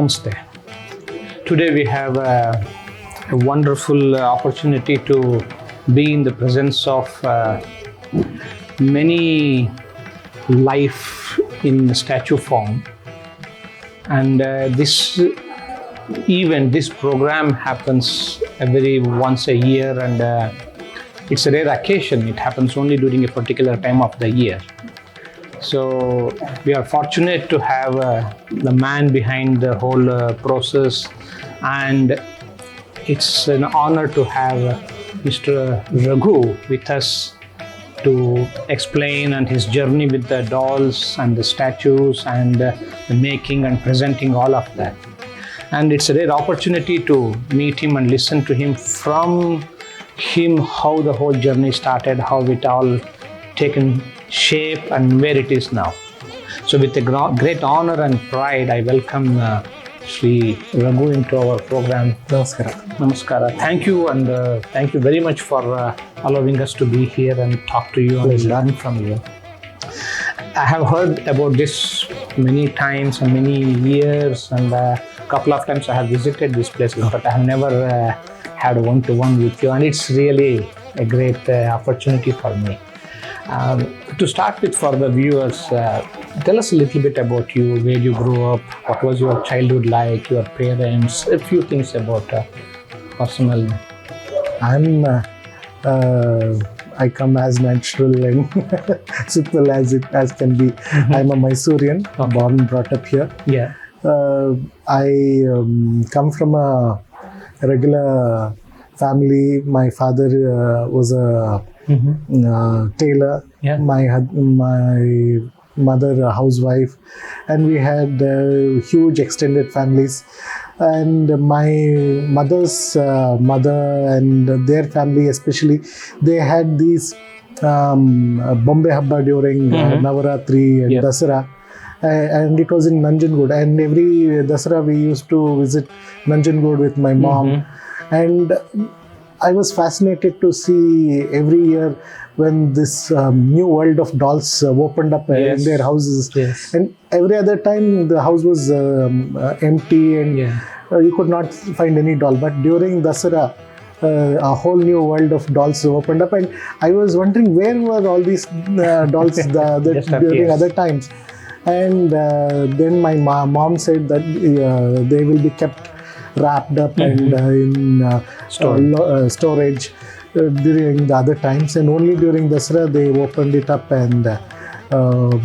Namaste. Today we have a wonderful opportunity to be in the presence of many life in statue form, and this program happens once a year, and it's a rare occasion. It happens only during a particular time of the year. So we are fortunate to have the man behind the whole process, and it's an honor to have Mr. Raghu with us to explain and his journey with the dolls and the statues and the making and presenting all of that. And it's a rare opportunity to meet him and listen to him from him, how the whole journey started, how it all taken shape and where it is now. So with a great honor and pride, I welcome Sri Raghu into our program. Namaskara. Namaskara. Thank you, and thank you very much for allowing us to be here and talk to you and learn from you. I have heard about this many times and many years, and a couple of times I have visited this place, but I have never had one-to-one with you, and it's really a great opportunity for me. To start with, for the viewers, tell us a little bit about you, where you grew up, what was your childhood like, your parents, a few things about personal. I come as natural and simple as can be. I'm a Mysorean, born and brought up here. Yeah. I come from a regular family. My father was a tailor. Yeah. My mother a housewife, and we had huge extended families. And my mother's mother and their family especially, they had these Bombay Habba during Navaratri and Dasara. And it was in Nanjangud, and every Dasara we used to visit Nanjangud with my mom. And I was fascinated to see every year when this new world of dolls opened up in their houses. Yes. And every other time the house was empty, and you could not find any doll. But during Dasara, a whole new world of dolls opened up, and I was wondering where were all these dolls during other times. And then my mom said that they will be kept wrapped up and in storage during the other times, and only during Dasara they opened it up and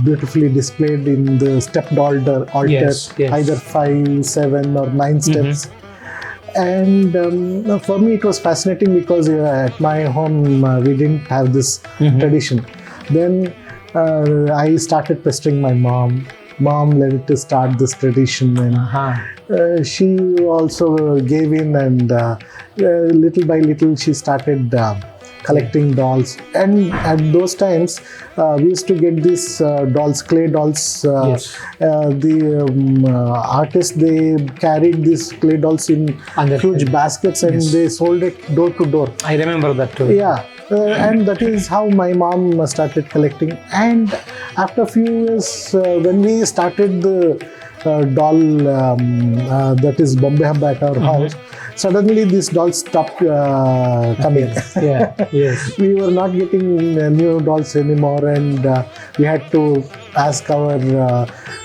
beautifully displayed in the stepped altar, either 5, 7 or 9 steps. And for me it was fascinating because at my home we didn't have this tradition. Then I started pestering my mom. Mom, let us start this tradition, and she also gave in, and little by little she started collecting dolls. And at those times we used to get these dolls, clay dolls. The artists, they carried these clay dolls in huge baskets, and they sold it door to door. I remember that too. Yeah. And that is how my mom started collecting. And after a few years, when we started the doll that is Bombay Habba at our house, suddenly these dolls stopped coming. We were not getting new dolls anymore, and we had to ask our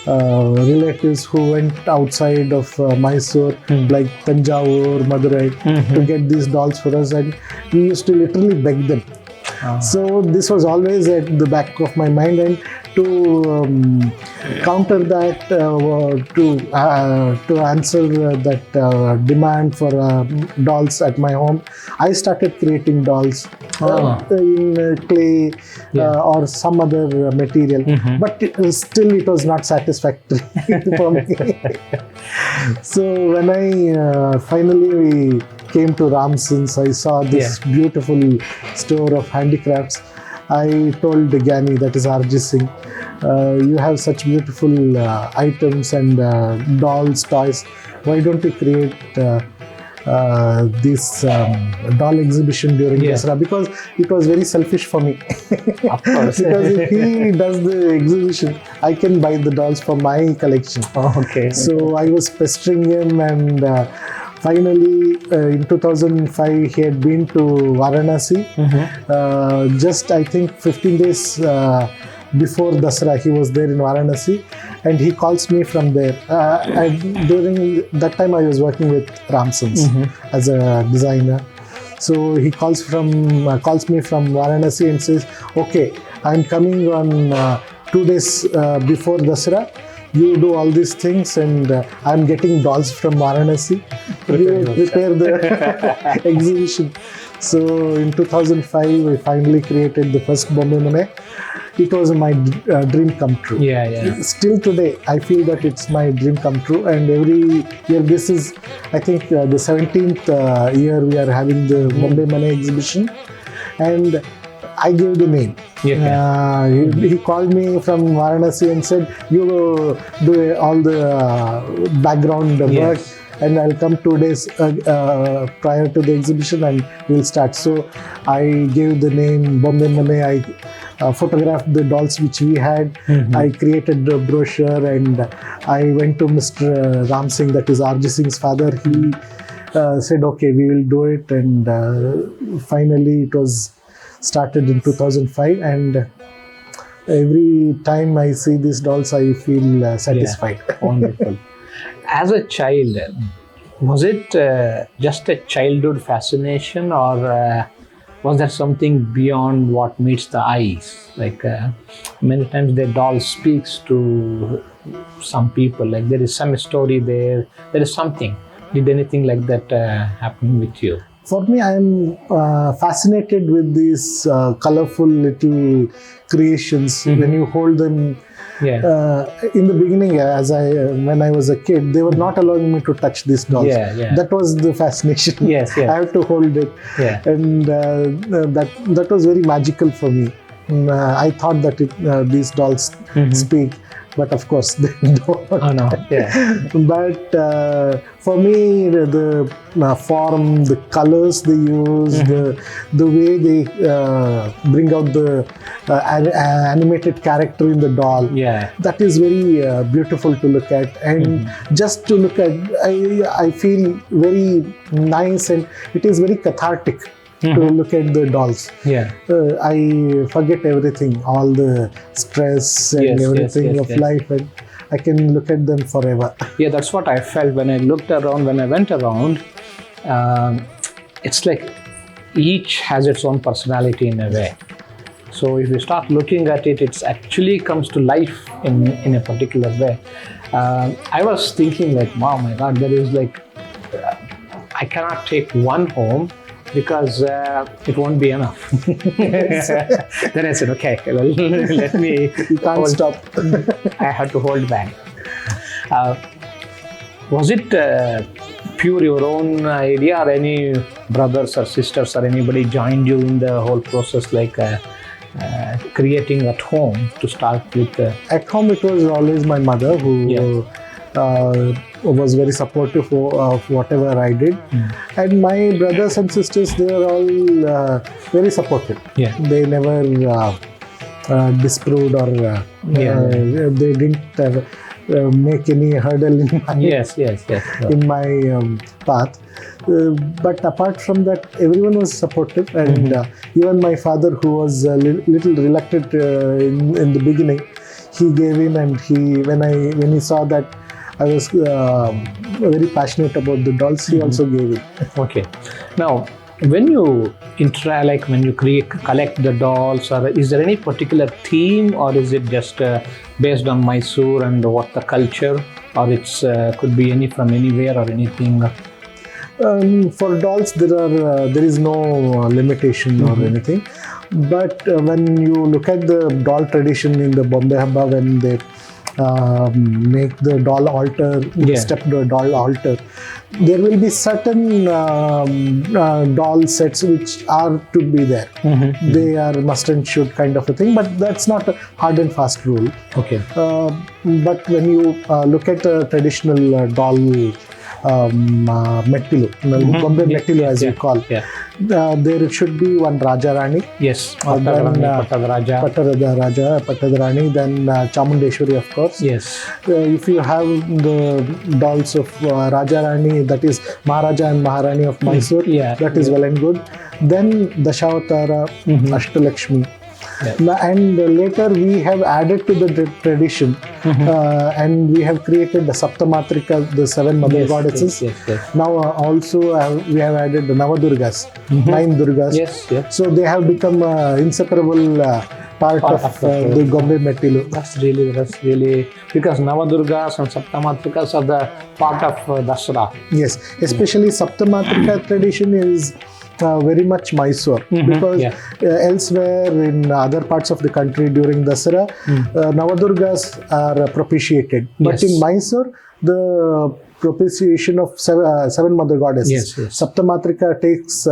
relatives who went outside of Mysore, like Tanjavur, Madurai, to get these dolls for us, and we used to literally beg them. So this was always at the back of my mind, and to counter that, to answer that demand for dolls at my home, I started creating dolls in clay or some other material. But still it was not satisfactory for me. So when I finally came to Ramsons, I saw this beautiful store of handicrafts. I told Gyani, that is Arjit Singh, you have such beautiful items and dolls, toys. Why don't you create this doll exhibition during Dasara, because it was very selfish for me. Of course. Because if he does the exhibition, I can buy the dolls for my collection. Okay. So I was pestering him, and finally in 2005 he had been to Varanasi. Just I think 15 days before Dasara, he was there in Varanasi, and he calls me from there. And during that time, I was working with Ramsons as a designer. So he calls me from Varanasi and says, "Okay, I'm coming on 2 days before Dasara. You do all these things, and I'm getting dolls from Varanasi. You prepare the exhibition." So in 2005, we finally created the first Bombe Mane. It was my dream come true. Still today, I feel that it's my dream come true. And every year, this is, I think, the 17th year we are having the Bombe Mane exhibition. And I gave the name. He called me from Varanasi and said, "You do all the background work, and I'll come 2 days prior to the exhibition and we'll start." So I gave the name Bombe Mane. I photographed the dolls which we had. I created the brochure, and I went to Mr. Ram Singh, that is R.J. Singh's father. He said, "Okay, we will do it." And finally it was started in 2005, and every time I see these dolls, I feel satisfied. Wonderful. As a child, was it just a childhood fascination, or was there something beyond what meets the eyes? Like many times the doll speaks to some people, like there is some story there is something. Did anything like that happen with you? For me, I am fascinated with these colorful little creations. When you hold them, in the beginning, when I was a kid, they were not allowing me to touch these dolls. That was the fascination. I have to hold it, and that was very magical for me. I thought that these dolls speak, but of course they don't. But for me, the form, the colors they use, the way they bring out the animated character in the doll, that is very beautiful to look at. And just to look at, I feel very nice, and it is very cathartic to look at the dolls. I forget everything, all the stress and everything of life, and I can look at them forever. That's what I felt when I looked around, when I went around. It's like each has its own personality in a way. So if you start looking at it, it actually comes to life in a particular way. I was thinking like, wow, my God, there is like, I cannot take one home, because it won't be enough. Then I said, okay, well, let me... You can't stop. I had to hold back. Was it pure your own idea, or any brothers or sisters or anybody joined you in the whole process, like creating at home to start with? At home, it was always my mother who was very supportive of whatever I did. And my brothers and sisters, they were all very supportive. They never disproved, or they didn't make any hurdle in my, in my path. But apart from that, everyone was supportive, and even my father, who was a little reluctant in the beginning, he gave in, and when he saw that I was very passionate about the dolls, he also gave it. Okay. Now, when you when you collect the dolls, or is there any particular theme, or is it just based on Mysore and what the culture, or it's could be any from anywhere or anything? For dolls, there is no limitation or anything. But when you look at the doll tradition in the Bombay Habba, when they make the doll altar, step the doll altar, there will be certain doll sets which are to be there. They are must and should kind of a thing, but that's not a hard and fast rule. But when you look at a traditional doll Mettilu, Bombe Mettilu as we call. Yeah. There should be one Raja Rani. Yes. Then Pattadaraja. Pattadarani, then Chamundeshwari, of course. Yes. If you have the dolls of Raja Rani, that is Maharaja and Maharani of Mysore, Yeah. that is well and good. Then Dashavatara, Ashtalakshmi. Yeah. And later we have added to the tradition and we have created the Saptamatrika, the 7 mother goddesses. Yes. Now also we have added the Navadurgas, 9 Durgas. Yes. So they have become inseparable part of the Bombe Mettilu. That's really because Navadurgas and Saptamatrikas are the part of Dasara. Yes, especially Saptamatrika tradition is very much Mysore because elsewhere in other parts of the country during Dasara, Navadurgas are propitiated. But in Mysore, the propitiation of 7 mother goddesses, Saptamatrika takes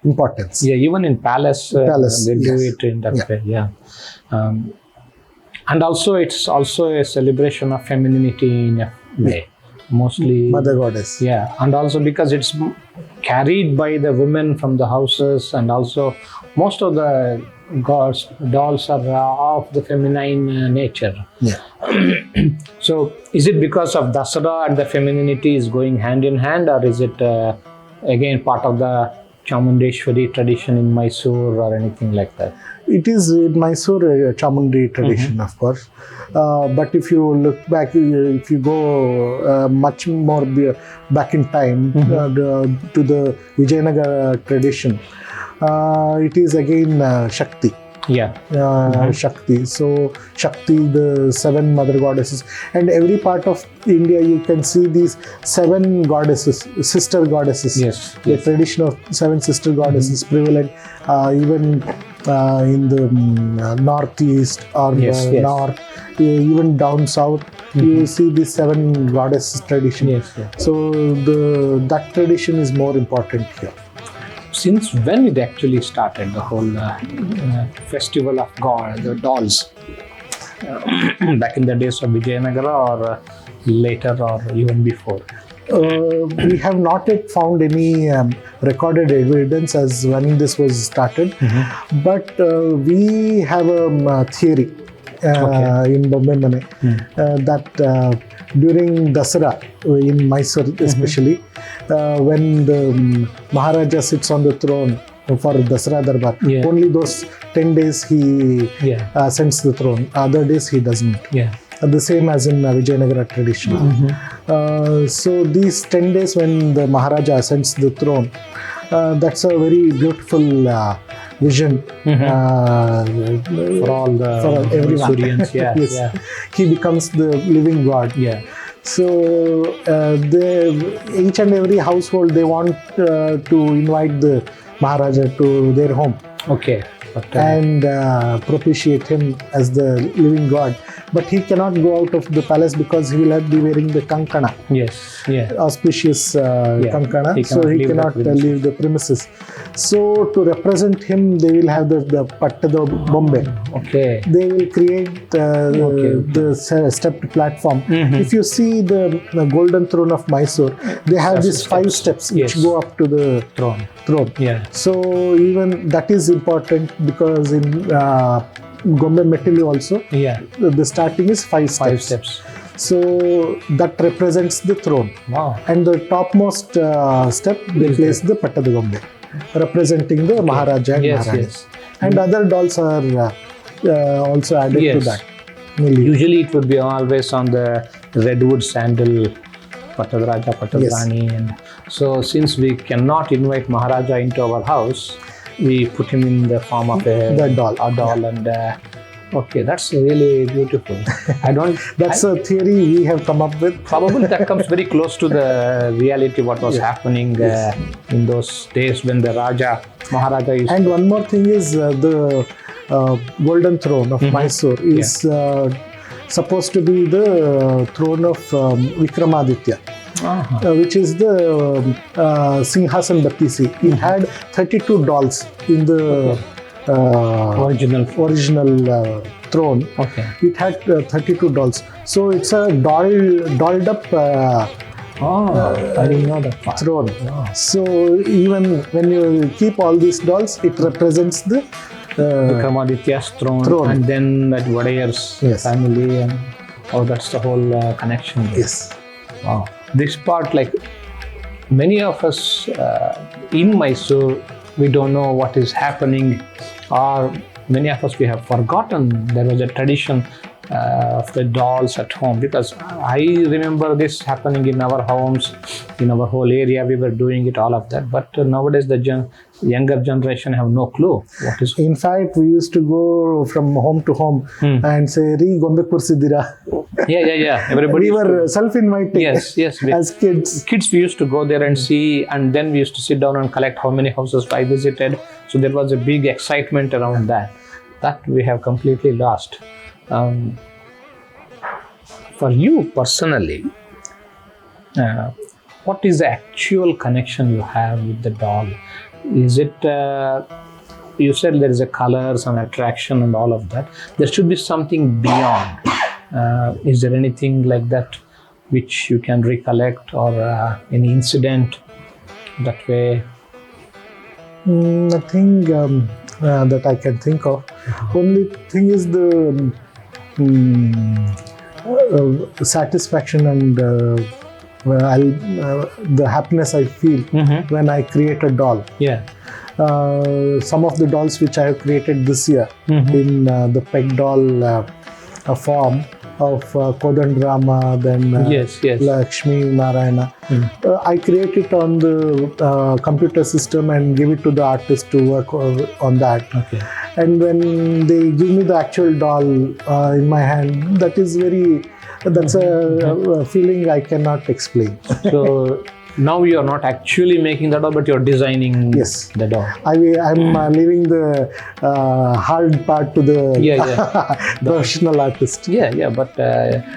importance. Yeah, even in palace they do it in that way. Yeah. And also it's also a celebration of femininity in a way. Mostly mother goddess. Yeah, and also because it's carried by the women from the houses, and also most of the dolls are of the feminine nature. Yeah. So is it because of Dasara and the femininity is going hand in hand, or is it again part of the Chamundeshwari tradition in Mysore or anything like that? It is in Mysore Chamundi tradition, of course. But if you look back, if you go much more back in time to the Vijayanagara tradition, it is again Shakti. Shakti. So Shakti, the 7 mother goddesses, and every part of India you can see these 7 goddesses, sister goddesses. The tradition of 7 sister goddesses prevalent even in the northeast or north, even down south. You see this 7 goddesses tradition. So that tradition is more important here. Since when it actually started, the whole festival of the dolls? Back in the days of Vijayanagara or later or even before? We have not yet found any recorded evidence as when this was started, but we have a theory in Bombe Mane that during Dasara in Mysore especially, when the Maharaja sits on the throne for Dasara Darbar, only those 10 days he ascends the throne, other days he doesn't. The same as in Vijayanagara tradition. So these 10 days when the Maharaja ascends the throne, that's a very beautiful vision for all the everyone. He becomes the living God. So each and every household, they want to invite the Maharaja to their home. And propitiate him as the living God. But he cannot go out of the palace because he will be wearing the kankana. Auspicious kankana. So he cannot leave the premises. So to represent him, they will have the Pattada Bombe. They will create the stepped platform. If you see the golden throne of Mysore, they have these 5 steps which go up to the throne. So even that is important because in Bombe Mettilu also, the starting is 5 steps. So that represents the throne. And the topmost step, they place the Pattada Bombe, representing the Maharaja and Maharani. And other dolls are also added to that. Usually it would be always on the redwood sandal, Pattadaraja, Pattadarani. And so since we cannot invite Maharaja into our house, we put him in the form of a doll. And that's really beautiful. That's a theory we have come up with. Probably that comes very close to the reality what was happening in those days when the Maharaja is. And one more thing is the golden throne of Mysore is supposed to be the throne of Vikramaditya. Which is the Singhasan Battisi. He had 32 dolls in the original throne. It had 32 dolls. So it's a dolled up Oh, I didn't know that part. throne. Wow. So even when you keep all these dolls, it represents the Vikramaditya's throne, and then that Vadayar's Yes. family, and that's the whole connection. yes. Wow. This part, like many of us in Mysore, we don't know what is happening, or many of us, we have forgotten there was a tradition of the dolls at home, because I remember this happening in our homes, in our whole area. We were doing it, all of that. But nowadays the younger generation have no clue what is. In fact, we used to go from home to home and say, "Re Gombe Kursidira." Yeah. Everybody. We were self-invited. Yes. As kids. Kids, we used to go there and see, and then we used to sit down and collect how many houses I visited. So there was a big excitement around that. That we have completely lost. For you personally, what is the actual connection you have with the doll? Is it, you said there is a colors and attraction and all of that. There should be something beyond. Is there anything like that which you can recollect, or any incident that way? Nothing that I can think of. Only thing is the satisfaction and the happiness I feel when I create a doll. Yeah. Some of the dolls which I have created this year in the peg doll form of Kodandrama, then Yes. Lakshmi Narayana. I create it on the computer system and give it to the artist to work on that. Okay. And when they give me the actual doll in my hand, that's a feeling I cannot explain. So now you are not actually making the doll, but you are designing Yes. the doll. I'm leaving the hard part to the professional artist. Yeah, but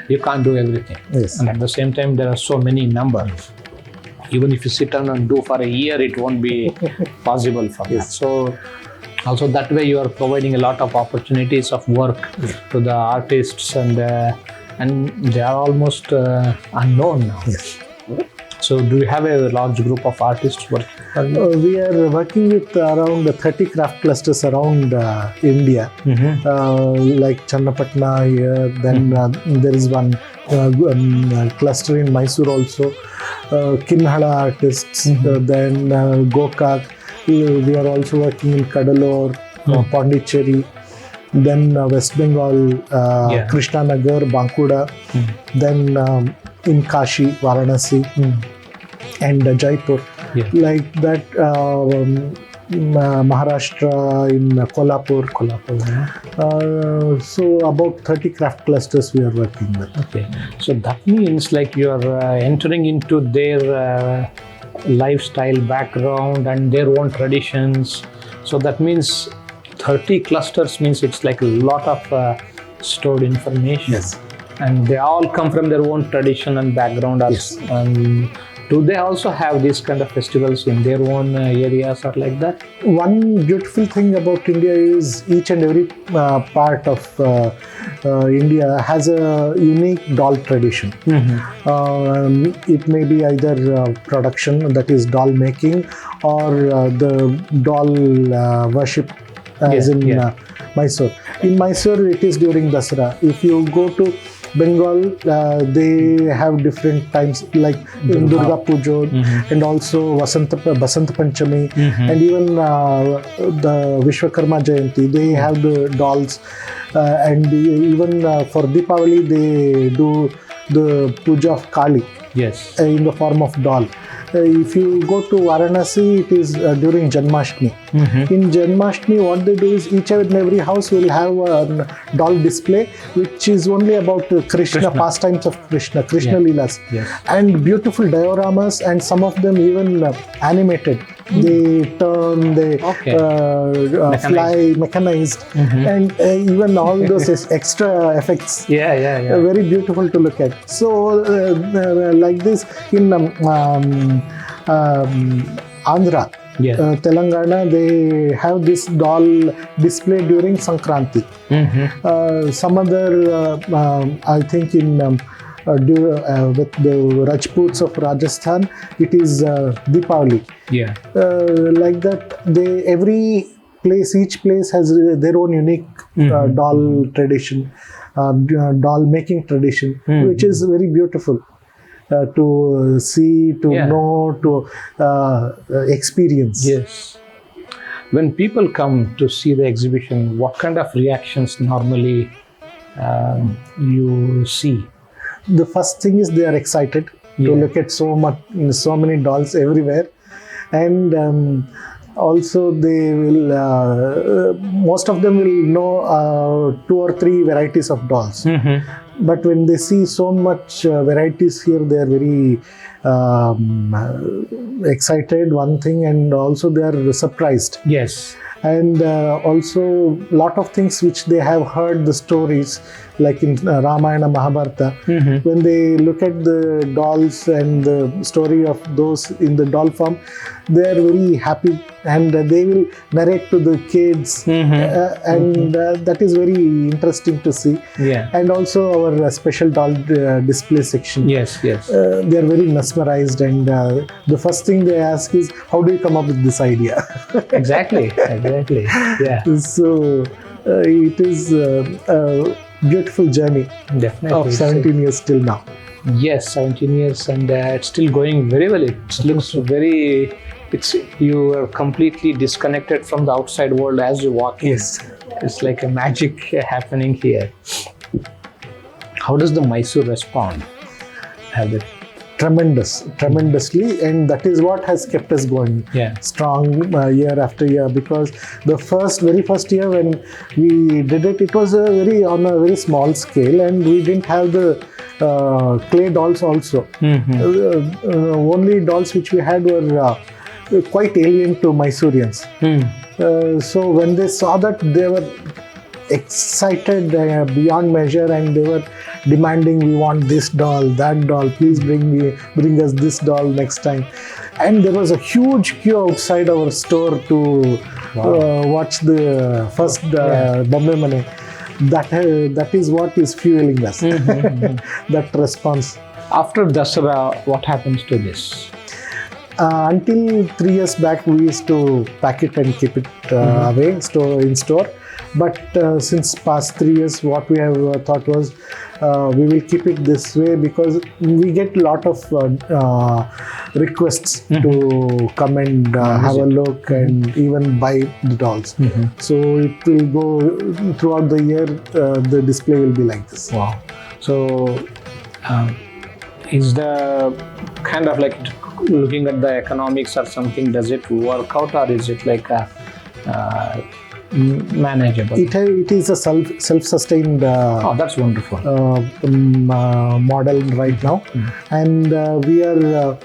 you can't do everything. Yes. And at the same time, there are so many numbers. Even if you sit down and do for a year, it won't be possible for that. So also that way you are providing a lot of opportunities of work to the artists, and they are almost unknown now. Yes. So do you have a large group of artists working? We are working with around 30 craft clusters around India, like Channapatna here. Then there is one cluster in Mysore also. Kinhala artists, then Gokak. We are also working in Kadalore, Pondicherry. Then West Bengal, Krishnanagar, Bankura. Then in Kashi, Varanasi, and Jaipur. Yeah. Like that, Maharashtra, in Kolhapur. So about 30 craft clusters we are working with. Okay. So that means like you are entering into their lifestyle background and their own traditions. So that means 30 clusters means it's like a lot of stored information. Yes. And they all come from their own tradition and background. Yes. Do they also have these kind of festivals in their own areas or like that? One beautiful thing about India is each and every part of India has a unique doll tradition. It may be either production, that is doll making, or the doll worship, as in Mysore. In Mysore, it is during Dasara. If you go to Bengal, they have different times, like in Durga Puja, and also Basant Panchami, and even the Vishwakarma Jayanti. They have the dolls, and even for Deepavali, they do the puja of Kali in the form of doll. If you go to Varanasi, it is during Janmashtami. In Janmashtami, what they do is each and every house will have a doll display, which is only about Krishna, pastimes of Krishna Leelas, and beautiful dioramas, and some of them even animated. They turn, they fly, mechanized, and even all those extra effects. Very beautiful to look at. So, like this in Andhra, Telangana, they have this doll display during Sankranti. Some other, I think in with the Rajputs of Rajasthan, it is Deepavali. Yeah. Like that, each place has their own unique doll tradition, doll making tradition, which is very beautiful to see, to know, to experience. Yes. When people come to see the exhibition, what kind of reactions normally you see? The first thing is they are excited to look at so many dolls everywhere, and also they will most of them will know 2 or 3 varieties of dolls. But when they see so much varieties here, they are very excited, one thing, and also they are surprised. Yes. And also lot of things which they have heard the stories, like in Ramayana, Mahabharata, when they look at the dolls and the story of those in the doll form, they are very happy, and they will narrate to the kids, and that is very interesting to see. Yeah. And also our special doll display section. Yes, yes. They are very mesmerized, and the first thing they ask is, how do you come up with this idea? Exactly. Yeah. So it is a beautiful journey. Definitely. Of 17 years till now. Yes, 17 years, and it's still going very well. It looks very. You are completely disconnected from the outside world as you walk in. Yes. It's like a magic happening here. How does the Mysore respond? Tremendously, and that is what has kept us going strong year after year, because the very first year when we did it, it was on a very small scale, and we didn't have the clay dolls also. Only dolls which we had were quite alien to Mysoreans. So when they saw that, they were excited beyond measure, and they were demanding, we want this doll, that doll, please bring us this doll next time. And there was a huge queue outside our store to watch the first Bombe Mane. That is what is fueling us, that response. After Dasara, what happens to this? Until 3 years back, we used to pack it and keep it away in store. But since past 3 years, what we have thought was, we will keep it this way, because we get a lot of requests to come and have a look and even buy the dolls. So it will go throughout the year, the display will be like this. Wow. So is the kind of like looking at the economics or something, does it work out, or is it like manageable? It is a self-sustained that's wonderful. Model right now, and we are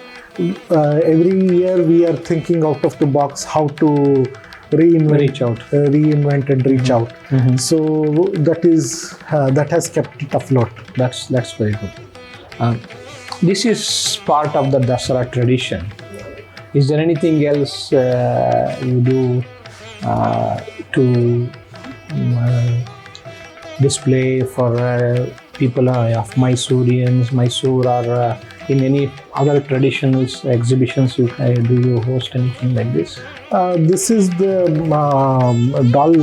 every year we are thinking out of the box how to reinvent and reach out. So that has kept it afloat. That's very good. This is part of the Dasara tradition. Is there anything else you do to display for people of Mysore, or in any other traditional exhibitions? Do you host anything like this? This is the doll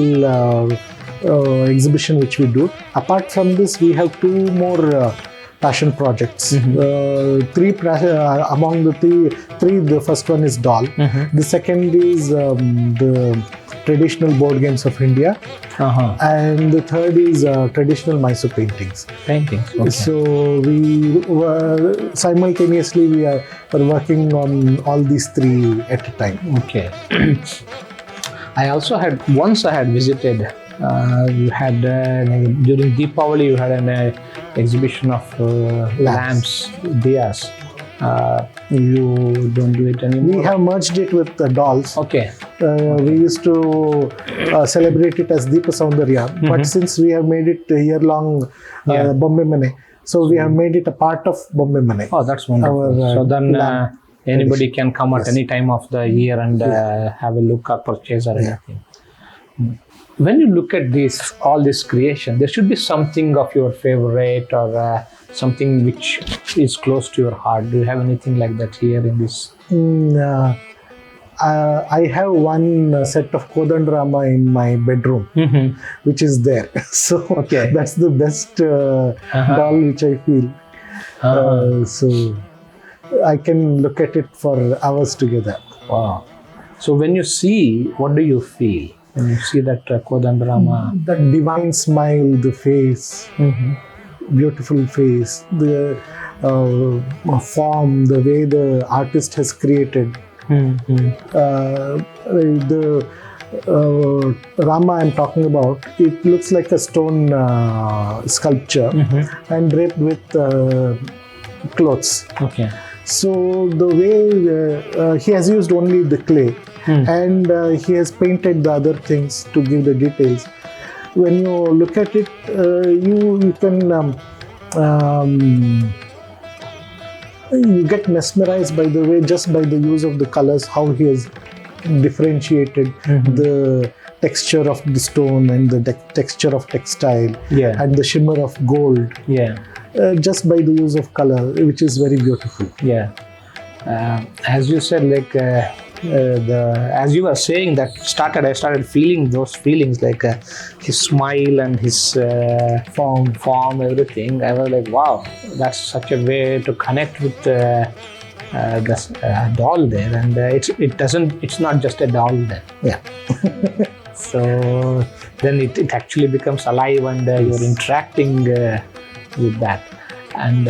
exhibition which we do. Apart from this, we have 2 more passion projects. Among the three, the first one is doll. The second is the traditional board games of India, and the third is traditional Mysore paintings. Okay. So we simultaneously we are working on all these 3 at a time. Okay. I also had visited. You had during Deepavali, you had an exhibition of lamps, diyas. You don't do it anymore? We have merged it with the dolls. Okay. We used to celebrate it as Deepa Saundarya, but since we have made it a year-long Bombe Mane, so we have made it a part of Bombe Mane. Oh, that's wonderful. So then anybody can come at any time of the year and have a look or purchase or anything. when you look at all this creation, there should be something of your favorite or something which is close to your heart. Do you have anything like that here in this? I have one set of Kodandarama in my bedroom, which is there. So that's the best doll which I feel. So I can look at it for hours together. Wow. So when you see, what do you feel? When you see that Kodandarama? That divine smile, the face, beautiful face, the form, the way the artist has created. The Rama I'm talking about, it looks like a stone sculpture and draped with clothes. Okay. So the way he has used only the clay and he has painted the other things to give the details. When you look at it, you can you get mesmerized by the way, just by the use of the colors, how he has differentiated the texture of the stone and the texture of textile and the shimmer of gold. Just by the use of color, which is very beautiful. As you said, like as you were saying that I started feeling those feelings, like his smile and his form, everything. I was like, wow, that's such a way to connect with the doll there, and it's not just a doll then. So then it actually becomes alive, and you're interacting with that. And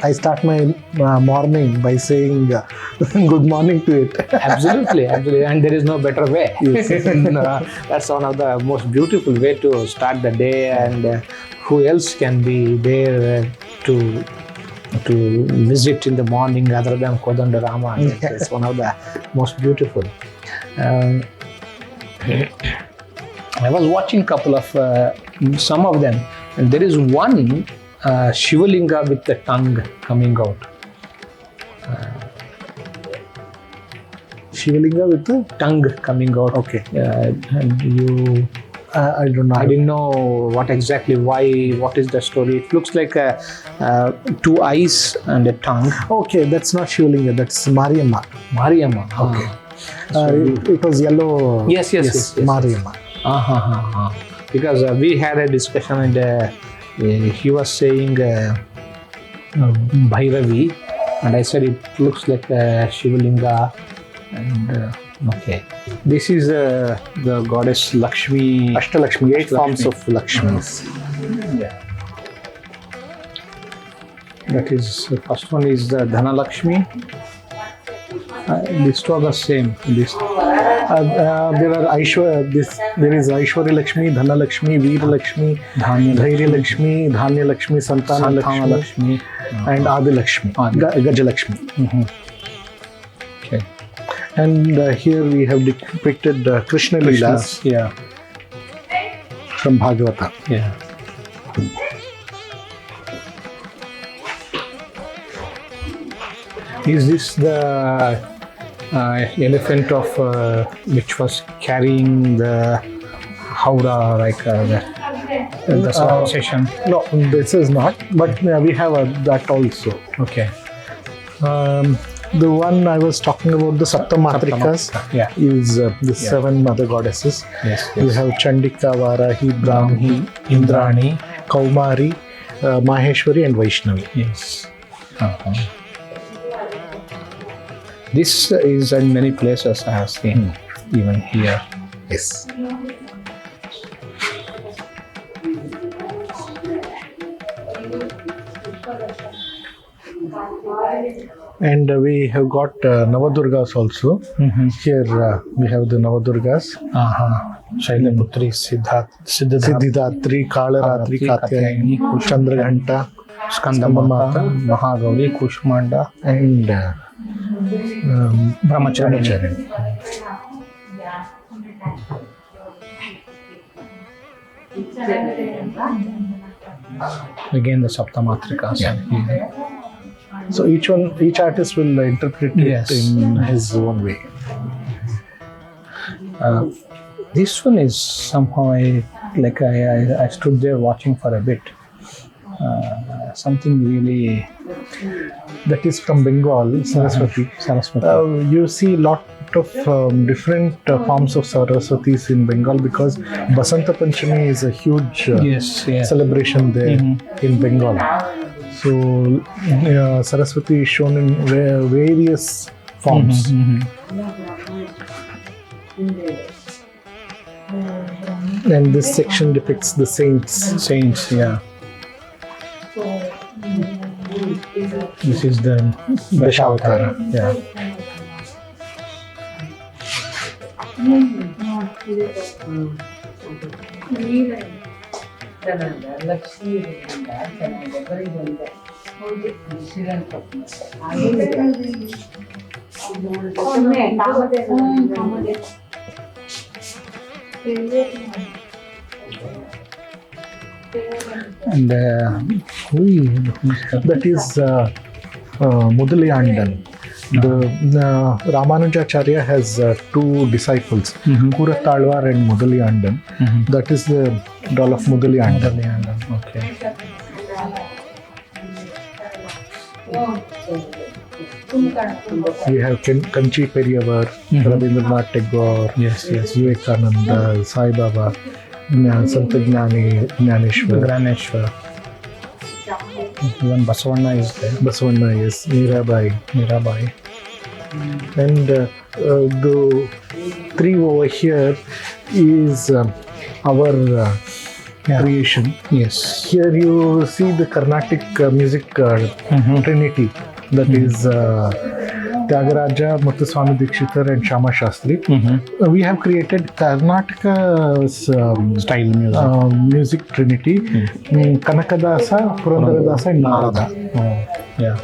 I start my morning by saying good morning to it. Absolutely, and there is no better way. That's one of the most beautiful way to start the day, and who else can be there to visit in the morning rather than Kodandarama? It's one of the most beautiful. I was watching couple of some of them, and there is one Shivalinga with the tongue coming out. Shivalinga with the tongue coming out. Okay. And you, I don't know. I didn't know what is the story. It looks like two eyes and a tongue. Okay, that's not Shivalinga, that's Mariamma. Okay. It was yellow. Yes. Mariamma. Because we had a discussion, and he was saying Bhairavi, and I said it looks like Shivalinga. And okay, this is the goddess Lakshmi. Ashtalakshmi, 8 forms of Lakshmis. That is, the first one is the Dhanalakshmi. These two are the same. There are there is Aishwarya Lakshmi, Dhana Lakshmi, Veera Lakshmi, Dhairya Lakshmi, Dhanya Lakshmi, Santana Lakshmi, and Adi Lakshmi, Gaja Lakshmi. Okay. And here we have depicted Krishna Leelas from Bhagavata. Is this the elephant of which was carrying the Howrah, like the session? No, this is not, but we have that also. Okay. The one I was talking about, the Saptamatrikas, is the 7 mother goddesses. We have Chandika, Varahi, Brahmi, Indrani, Kaumari, Maheshwari, and Vaishnavi. Yes. This is in many places I have seen, even here. Yes. And we have got Navadurgas also. Here we have the Navadurgas. Shailaputri, Siddhidatri, Kalaratri, Katyayani, Chandraghanta, Skandamata, Mahagauri, Kushmanda, and Brahmachari. Again the Saptamatrikas. So each artist will interpret it in his own way. This one is somehow I stood there watching for a bit. Something really. That is from Bengal, Saraswati. Saraswati. You see lot of different forms of Saraswatis in Bengal because Basanta Panchami is a huge celebration there in Bengal. So Saraswati is shown in various forms. And this section depicts the saints. Saints, yeah. This is the Dashavatara. Yeah. And that is Mudaliyandan. The Ramanujacharya has two disciples, Kuratalwar and Mudaliyandan. That is the doll of Mudaliyandan. Okay. We have Kanchi Periyar, Rabindranath Tagore, Vivekananda, Sai Baba, Santagnani, Gyaneshwar. Even Basavanna is there. Basavanna, yes, Mirabai. And the three over here is our creation. Yes. Here you see the Carnatic music trinity, that is Tyagaraja, Muthuswami Dikshitar and Shama Shastri. We have created Karnataka's style music trinity, Kanakadasa, Purandaradasa and Narada. Yeah.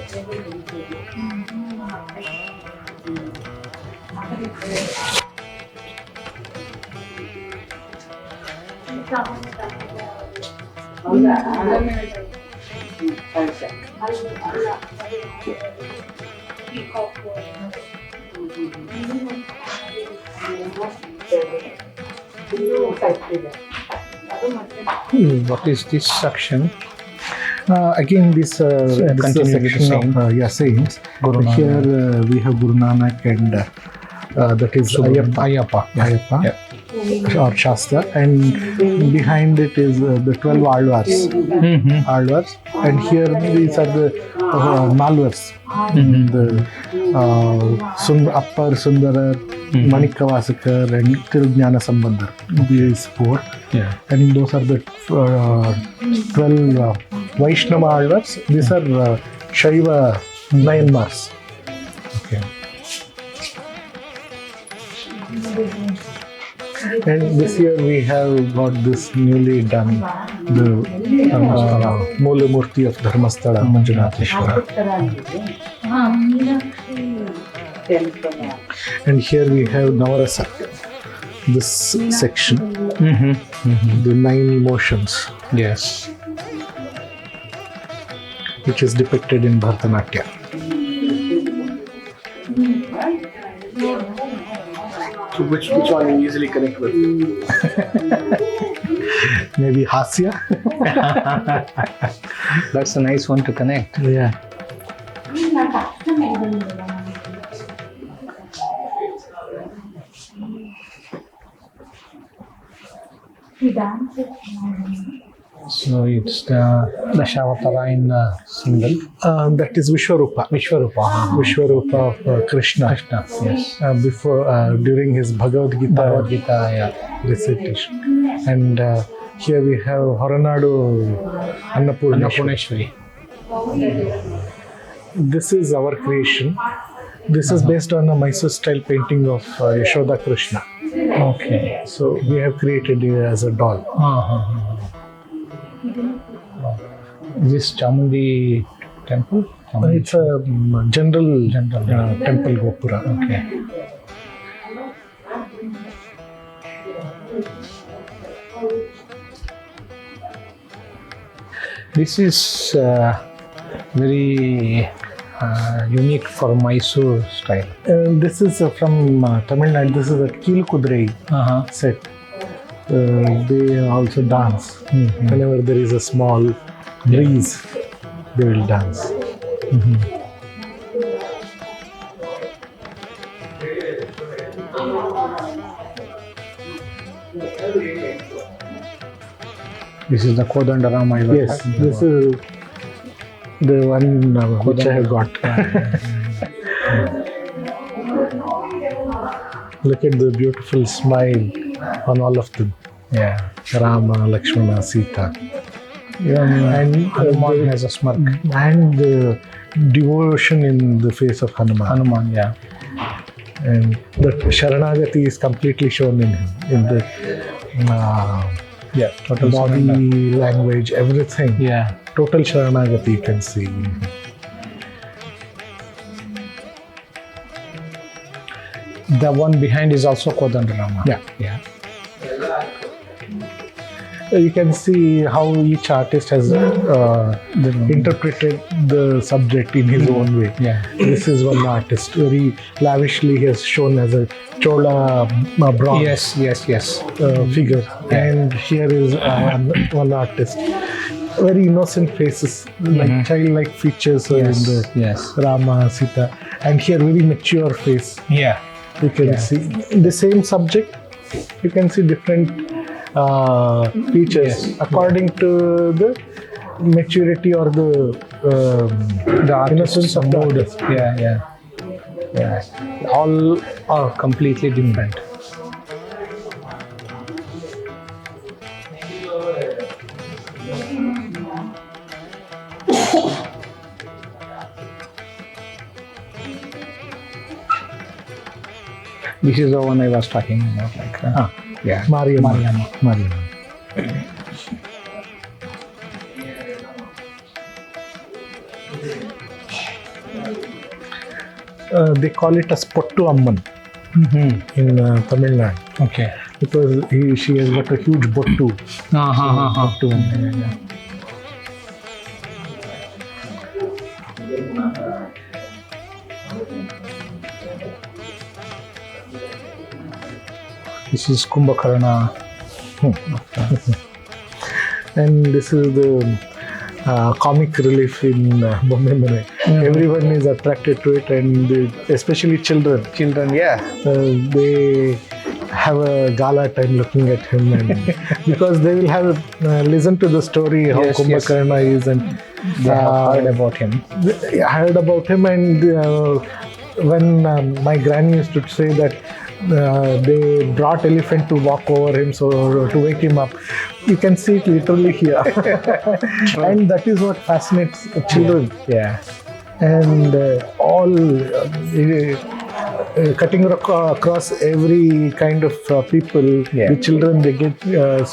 What is this section? Again, this is a section of saints. Here we have Guru Nanak and that is Ayappa. Yeah. Or Shastra, and behind it is the 12 Alvars. Alvars, and here these are the Malvars. The Appar Sundara, Manikavasakar, and Tirujnana Sambandar. These four. Yeah. And those are the 12 Vaishnava Alvars. These are Shaiva Nayanmars. Okay. And this year we have got this newly done, the Mola Murti of Dharmasthala, Manjunatheshwara. And here we have Navarasa, this section, the 9 emotions. Yes. Which is depicted in Bharatanatyam. So which one you easily connect with? Maybe Hasya? That's a nice one to connect. Yeah. So it's the Dashavatara in single. That is Vishwarupa. Vishwarupa of Krishna. Yes. Before, during his Bhagavad Gita recitation. And here we have Horanadu Annapurneshwari. This is our creation. This is based on a Mysore style painting of Yashoda Krishna. Okay. So we have created it as a doll. This Chamundi temple? It's a general temple Gopura. Okay. This is very unique for Mysore style. This is from Tamil Nadu. This is a Keel Kudrei set. they also dance. Whenever there is a small breeze, they will dance. This is the Kodandarama I was Yes, talking this about. is the one which I have got. Look at the beautiful smile on all of them. Yeah. Rama, Lakshmana, Sita. And Hanuman has a smirk. And the devotion in the face of Hanuman. Hanuman, yeah. And the Sharanagati is completely shown in him, in the Yeah, total body surrender. language, everything. Yeah. Total Sharanagati you can see. The one behind is also Kodandarama. Yeah. Yeah. You can see how each artist has interpreted the subject in his own way. Yeah. This is one artist, very lavishly he has shown as a Chola bronze Yes. figure. And here is one artist. Very innocent faces, like childlike features in the Yes. Rama, Sita. And here very mature face. Yeah. You can see the same subject. You can see different features according to the maturity or the innocence of the artist. Yeah. All are completely different. This is the one I was talking about. Like, yeah. Mariamma. They call it as Pottu Amman in Tamil Nadu Okay. because she has got a huge bottu. Pottu. Yeah. This is Kumbhakarna. And this is the comic relief in Bombe Mane. Everyone is attracted to it, and especially children. Children, yeah. They have a gala time looking at him, and because they will have listen to the story how Yes, Kumbhakarna is, and They have heard about him. heard about him. And when my granny used to say that they brought elephant to walk over him, so to wake him up, you can see it literally here. And that is what fascinates children. Yeah. And all cutting across every kind of people, the children, they get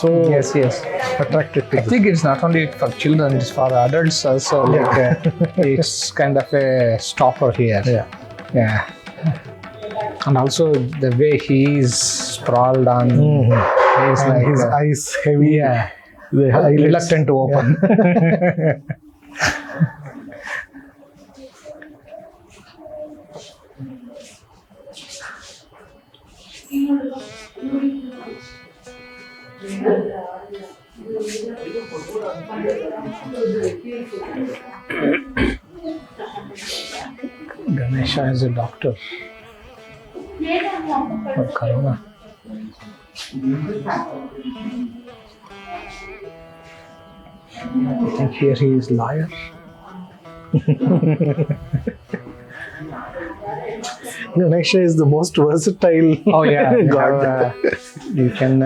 so Yes. attracted to I this. think it's not only for children, it's for adults also. Like, it's kind of a stopper here. Yeah. And also the way he is sprawled on, he's And like his eyes heavy. yeah, The eyelids. reluctant to open. Ganesha is a doctor for Corona. I think here he is lawyer. Ganesha is the most versatile. Oh yeah, God. you can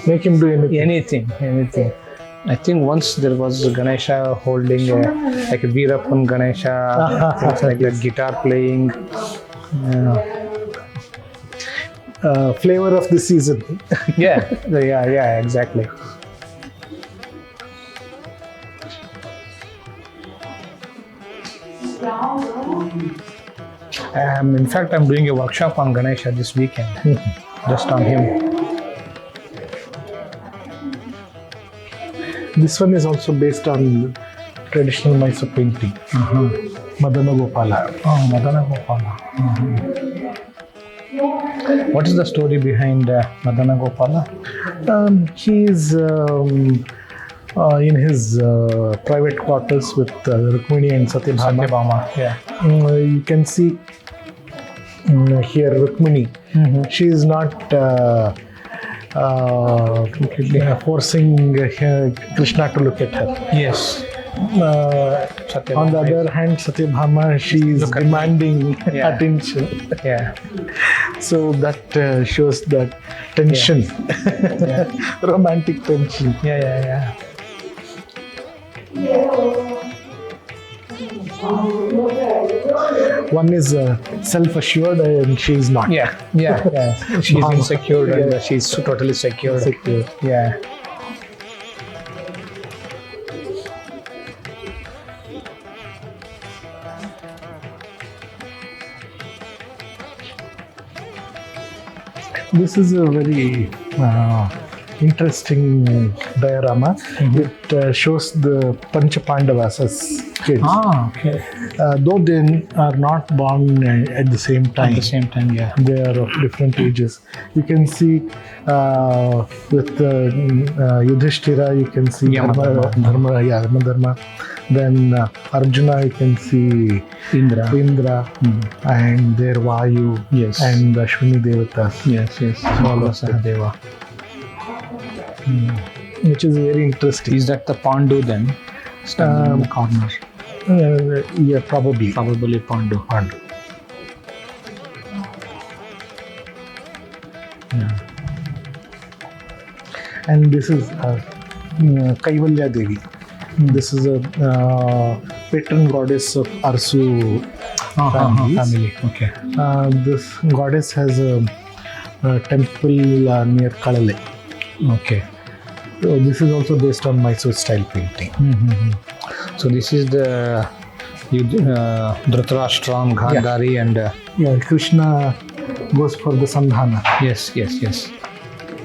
Make him do anything. anything. I think once there was Ganesha holding like a Veerappan Ganesha, things like that, guitar playing. Flavor of the season. Yeah, exactly. In fact, I'm doing a workshop on Ganesha this weekend, just on him. This one is also based on traditional Mysore painting. Madana Gopala. Oh, Madana Gopala. What is the story behind Madana Gopala? He is in his private quarters with Rukmini and Satyabhama. Satyabhama, yeah. You can see here Rukmini. She is not forcing Krishna to look at her. Yes. On the other hand, Satyabhama, she is demanding attention. Yeah. So that shows that tension, romantic tension. Yeah. One is self-assured and she is not. Yeah. She's insecure and she's totally secure. Yeah. This is a very interesting diorama. It shows the Pancha Pandavas as kids. Okay. Though they are not born at the same time. At the same time, yeah. They are of different ages. You can see with Yudhishthira, you can see Yamadharma. Then Arjuna, you can see Indra, and their Vayu, and Ashwini Devatas. Yes. Sahadeva. Which is very interesting. Is that the Pandu then? Standing in the corner. Yeah, probably. Probably Pandu. Yeah. And this is Kaivalya Devi. This is a patron goddess of Arsu family. Okay. This goddess has a temple near Kadale. Okay. So this is also based on Mysore style painting. So this is the Dhritarashtra, Gandhari, and Krishna goes for the Sandhana. Yes.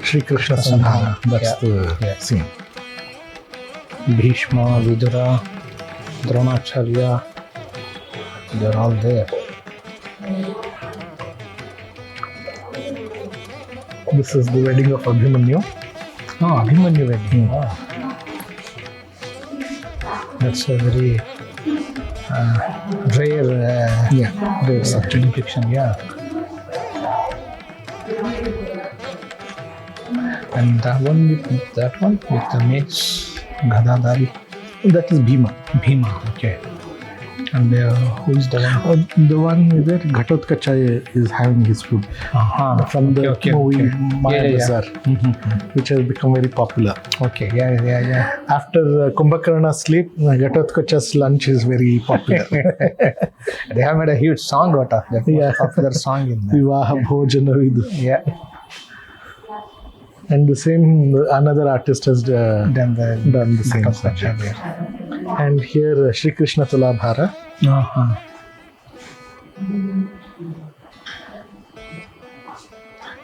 Shri Krishna Sandhana. That's the scene. Bhishma, Vidura, Dronacharya, they're all there. This is the wedding of Abhimanyu. Abhimanyu wedding. That's a very rare such depiction. Yeah. And that one with the mace. Gadadari. That is Bhima. Okay. And who is the one? The one where Ghatotkacha is having his food. From the movie Maya Bazaar, which has become very popular. Okay, yeah. After Kumbhakarna's sleep, Ghatotkacha's lunch is very popular. They have made a huge song out of that. Popular song in there. Vivaha Bhojana Vidu. Yeah. And the same, another artist has done the same thing. And here, Shri Krishna Tulabhara.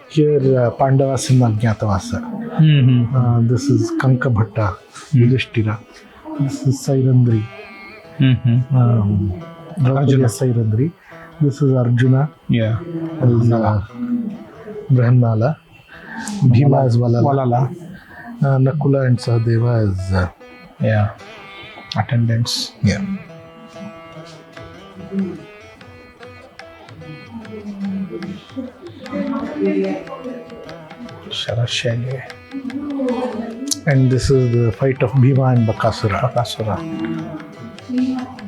Here, Pandavas in Ajnatavasa. This is Kanka Bhatta, Yudhishthira. This is Sairandri. Arjuna Sairandri. This is Arjuna. Yeah. Brahmala. Bhima is Valala. Nakula and Sahadeva is attendants. Yeah. Sharashali. And this is the fight of Bhima and Bakasura.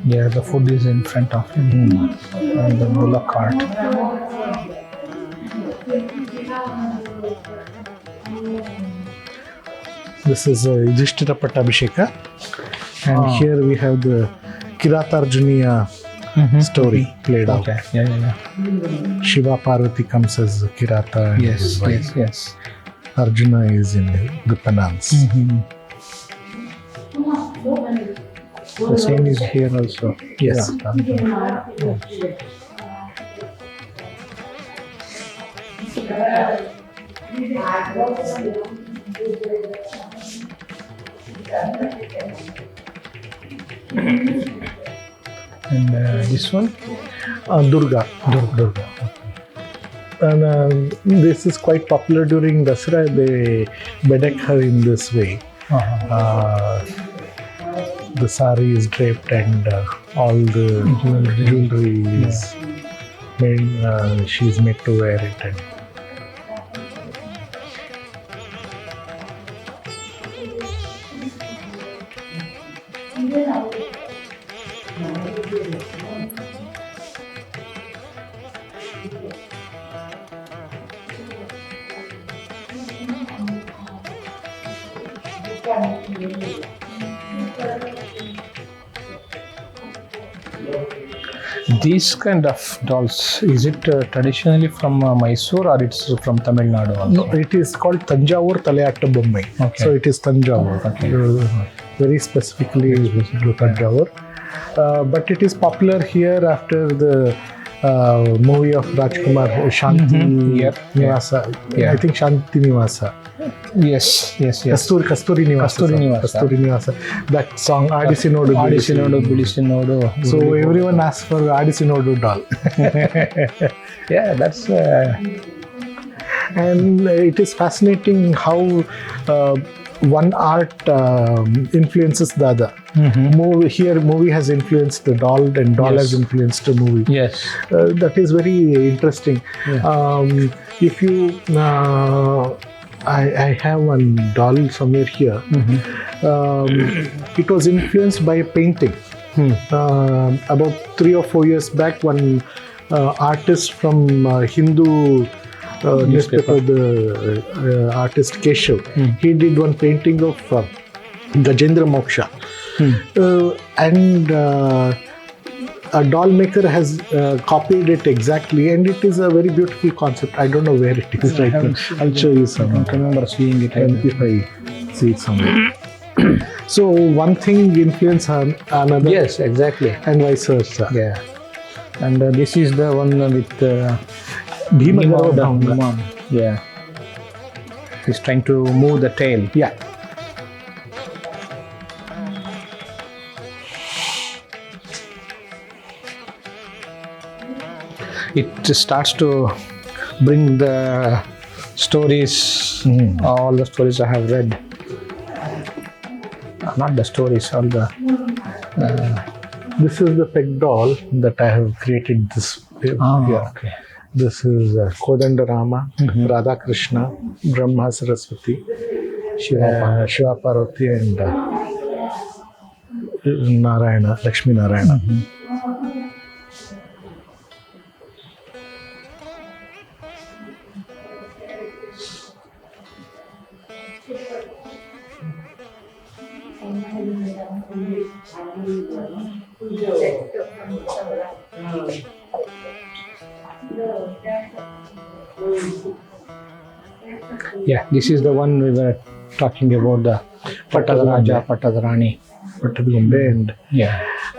Yeah, the food is in front of him. And the bullock cart. This is Yudhishthira Pattabhisheka. And here we have the Kiratarjuniya story played out. Yeah. Shiva Parvati comes as Kirata. And Yes. Arjuna is in the penance. The same is here also. Yes. And this one? Durga. And this is quite popular during Dasara. They bedeck her in this way. The sari is draped and all the jewelry is made. She's made to wear it. And These kind of dolls, is it traditionally from Mysore or it's from Tamil Nadu also? no, it is called Tanjavur Talayattu Bommai. Okay. So it is Tanjavur. Very specifically to Tanjavur. But it is popular here after the movie of Rajkumar, Shanti Yep. Nivasa. Yeah. I think Shanti Nivasa. Yes. Kasturi Nivasa. Kasturi Nivasa. Kasturi Nivasa. That song, Adisinodu. Adisinodu. So everyone asks for Adisinodu doll. Yeah, that's... And it is fascinating how one art influences the other. Movie has influenced the doll, and doll has influenced the movie. Yes. That is very interesting. Yeah. If you, I have one doll somewhere here. It was influenced by a painting. About 3 or 4 years back, one artist from Hindu newspaper, the artist Keshav, he did one painting of Gajendra Moksha. And a doll maker has copied it exactly, and it is a very beautiful concept. I don't know where it is right now. I'll show you some. I don't remember seeing it. If I see it somewhere. So one thing influences another. Yes, exactly. And vice versa. Yeah. And this is the one with Bhima Bhima. Bhanga. Yeah. He's trying to move the tail. Yeah. It starts to bring the stories, all the stories I have read. Not the stories, all the... This is the peg doll that I have created this here. Okay. This is Kodandarama, Radha Krishna, Brahma Saraswati, Shiva Parvati, and Narayana, Lakshmi Narayana. Yeah, this is the one we were talking about, the Pattadaraja, Pattadarani.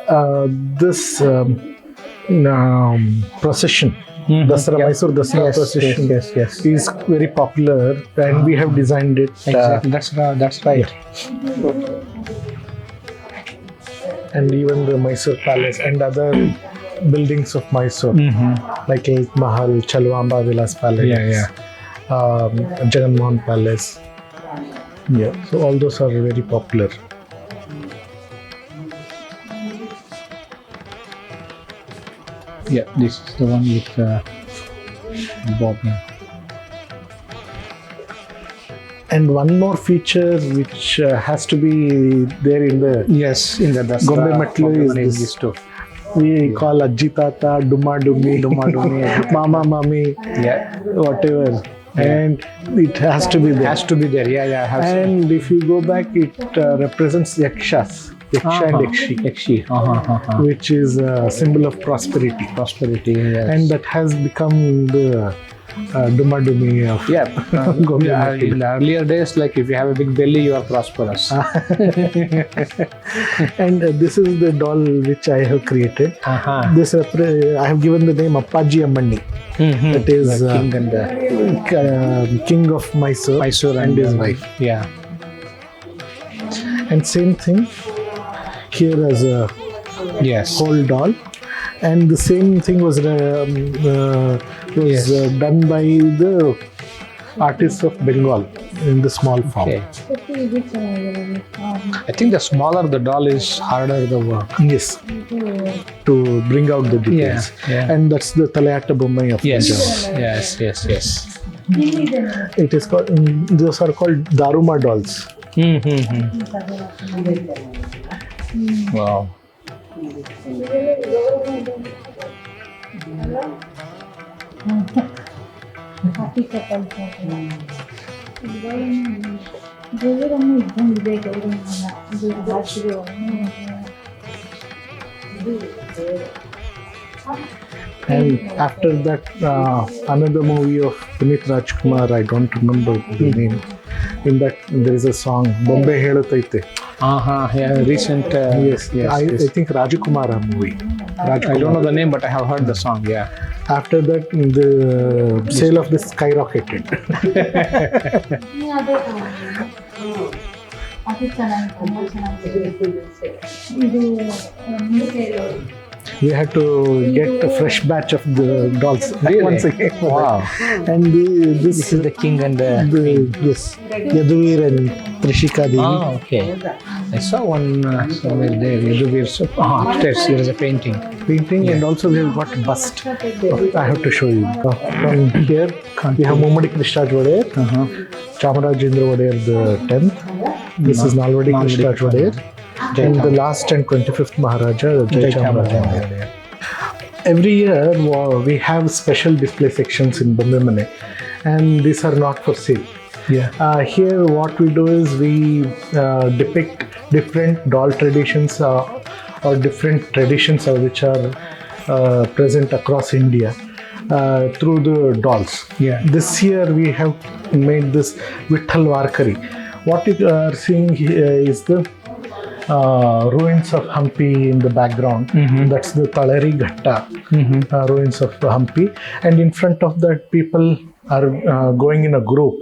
And this procession, Dasara, Mysore Dasara procession is very popular, and we have designed it. Exactly, that's right. And even the Mysore Palace and other buildings of Mysore, like Lake Mahal, Chalwamba Vilas Palace, Jagan Mohan Palace. Yeah, so all those are very popular. Yeah, this is the one with Bombe. And one more feature which has to be there in the in the Bombe Mane is this too. We call Ajji Tata, Dumma Dummi, Mama Mami, whatever. And it has to be there. Has to be there, And if you go back, it represents Yakshas, Yaksha and Yakshi, which is a symbol of prosperity. Yes. And that has become the Dumma Dummi of Bombe Mane. In the earlier days, like if you have a big belly, you are prosperous. And this is the doll which I have created. This I have given the name Appaji Ammani. That is king of Mysore and his wife. Yeah. And same thing here as a whole doll. and the same thing was done by the artists of Bengal in the small form. Okay. I think the smaller the doll is, harder the work. Yes, to bring out the details. Yeah. And that's the Talayata Bombay of Yes. Punjab. Yes. It is called, those are called Daruma dolls. Wow. And after that, another movie of Puneet Rajkumar, I don't remember the name. In that, there is a song, Bombe Helutaite. Yeah, recent. Yes. I think Rajakumara movie. I don't know the name, but I have heard the song. Yeah. After that, the sale of this skyrocketed. We had to get a fresh batch of the dolls once again. Wow. And this is the king and the yes, Yaduvir and Trishika Devi. Oh, okay. I saw one somewhere there. Yaduvir. Upstairs there is a painting. And also we have got bust. I have to show you. From here, we have Mummadi Krishnadevaraya, Chamarajendra Zoological the 10th. This is Nalvadi Krishnadevaraya. And the last and 25th Maharaja, Jai Chamarajendra. Every year we have special display sections in Bombe Mane, and these are not for sale. Here what we do is we depict different doll traditions or different traditions which are present across India through the dolls. This year we have made this Vitthal Varkari. What you are seeing here is the ruins of Hampi in the background. That's the Talari Ghatta ruins of Hampi, and in front of that people are going in a group.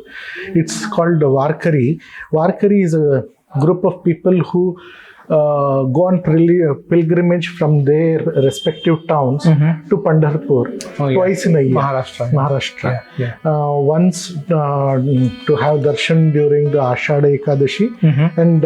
It's called the Varkari. Varkari is a group of people who go on pilgrimage from their respective towns to Pandharpur twice in a year. Maharashtra. Once to have darshan during the Ashada Ekadashi and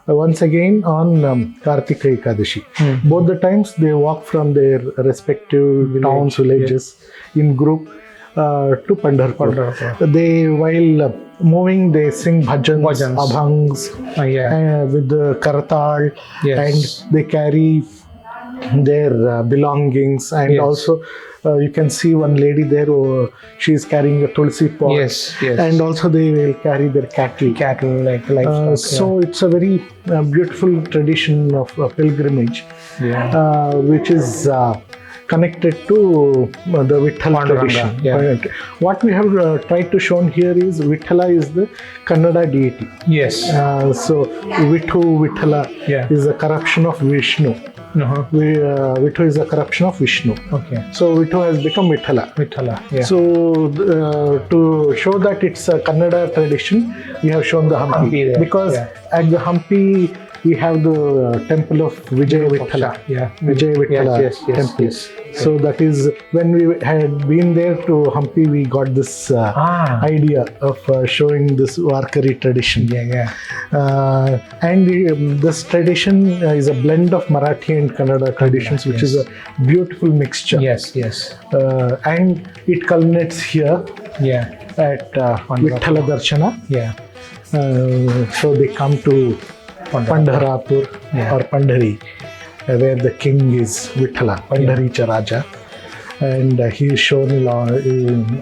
once again on Kartika Ekadashi. Both the times they walk from their respective towns, villages in group to Pandharpur. They, while moving, they sing bhajans, abhangs with the karatal, and they carry their belongings, and also you can see one lady there, she is carrying a tulsi pot, and also they will carry their cattle like livestock. So it's a very beautiful tradition of pilgrimage, which is connected to the Vitthal tradition. What we have tried to show here is Vithala is the Kannada deity. So Vithu, Vithala is a corruption of Vishnu. Vithu is a corruption of Vishnu. So Vithu has become Vithala. So to show that it's a Kannada tradition, we have shown the Hampi because at the Hampi we have the temple of Vijaya Vithala. Vijaya Vithala temple. So that is when we had been there to Hampi, we got this idea of showing this Varkari tradition. And this tradition is a blend of Marathi and Kannada traditions, which is a beautiful mixture. And it culminates here at Vithala Darshana. So they come to Pandharapur or Pandhari, where the king is Vithala, Pandharicha Raja, and he is shown in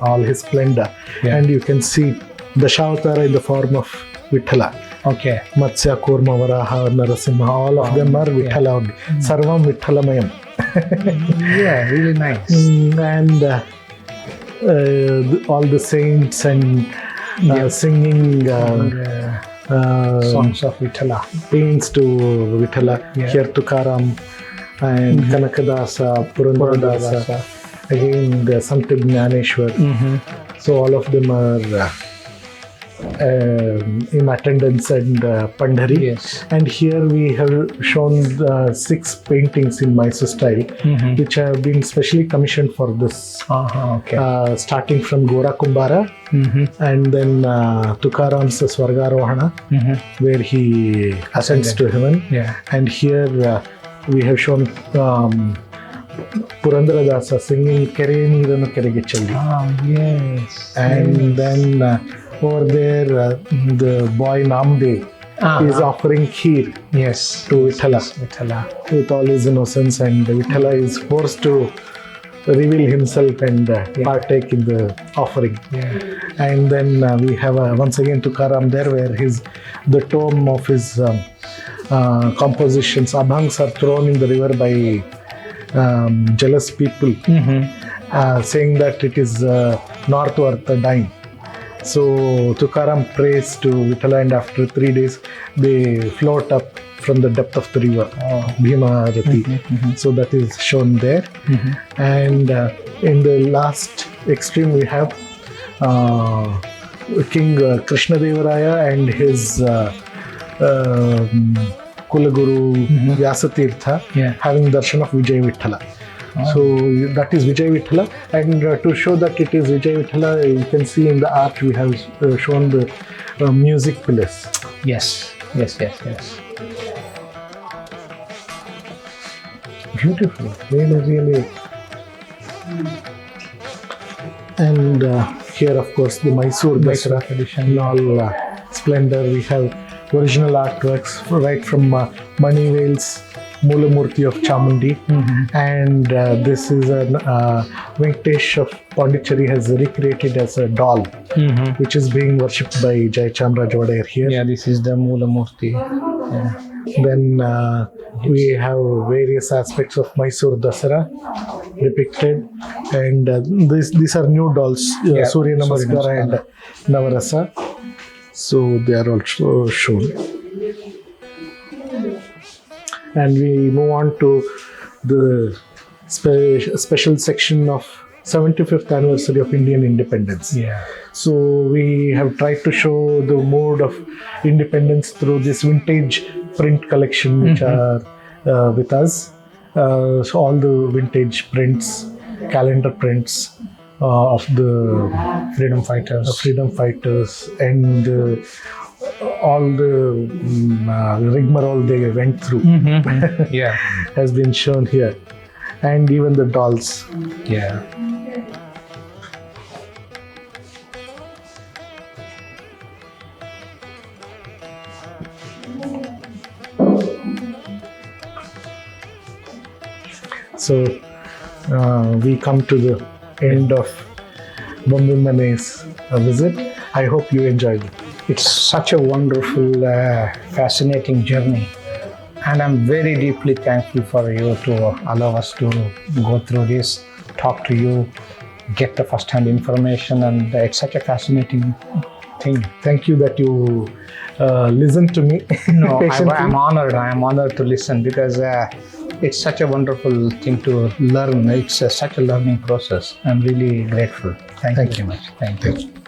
all his splendor. And you can see Dashavatara in the form of Vithala. Matsya, Kurma, Varaha, Narasimha, all of them are Vithala only. Sarvam Vittalamayam. Really nice. And all the saints and singing songs of Vithala. Pains to Vithala. Here Tukaram and Kanakadasa, Purandaradasa, again the Sant Jnaneshwar. So all of them are in attendance and Pandhari. Yes. And here we have shown 6 paintings in Mysore style, which have been specially commissioned for this. Okay. Starting from Gora Kumbara, and then Tukaram's Swargarohana, where he ascends to heaven. Yeah. And here we have shown Purandaradasa singing Kere Neeranu Kerege Challi. Yes. And then over there, the boy Namdev is offering kheer Yes. to Vithala Vithala. with all his innocence, and Vithala is forced to reveal himself and partake in the offering. Yeah. And then we have once again Tukaram there, where the tome of his compositions, abhangs, are thrown in the river by jealous people, saying that it is northward dying. So Tukaram prays to Vithala, and after 3 days they float up from the depth of the river, Bhima Rati. So that is shown there. And in the last extreme we have King Krishnadevaraya and his Kulaguru Vyasatirtha having darshan of Vijay Vithala. So that is Vijay Vithala, and to show that it is Vijay Vithala, you can see in the arch we have shown the music pillars. Yes. Yes. Beautiful, really. And here, of course, the Mysore Dasara tradition in all splendor. We have original artworks right from Manivale's Moolamurti of Chamundi, and this is an Venkatesh of Pondicherry has recreated as a doll, which is being worshipped by Jai Chamarajendra here. Yeah, this is the Moolamurti. Yeah. Then we have various aspects of Mysore Dasara depicted, and these are new dolls, Surya Namaskara and Navarasa. So they are also shown. And we move on to the special section of 75th anniversary of Indian independence. Yeah. So we have tried to show the mood of independence through this vintage print collection which are with us. So all the vintage prints, calendar prints of the freedom fighters, and all the rigmarole they went through Yeah. has been shown here, and even the dolls. Yeah. So we come to the end of Bombe Mane's visit. I hope you enjoyed it. It's such a wonderful, fascinating journey. And I'm very deeply thankful for you to allow us to go through this, talk to you, get the first-hand information, and it's such a fascinating thing. Thank you that you listened to me. No, patiently. I'm honored. I'm honored to listen because it's such a wonderful thing to learn. It's such a learning process. I'm really grateful. Thank you very much. Thank you.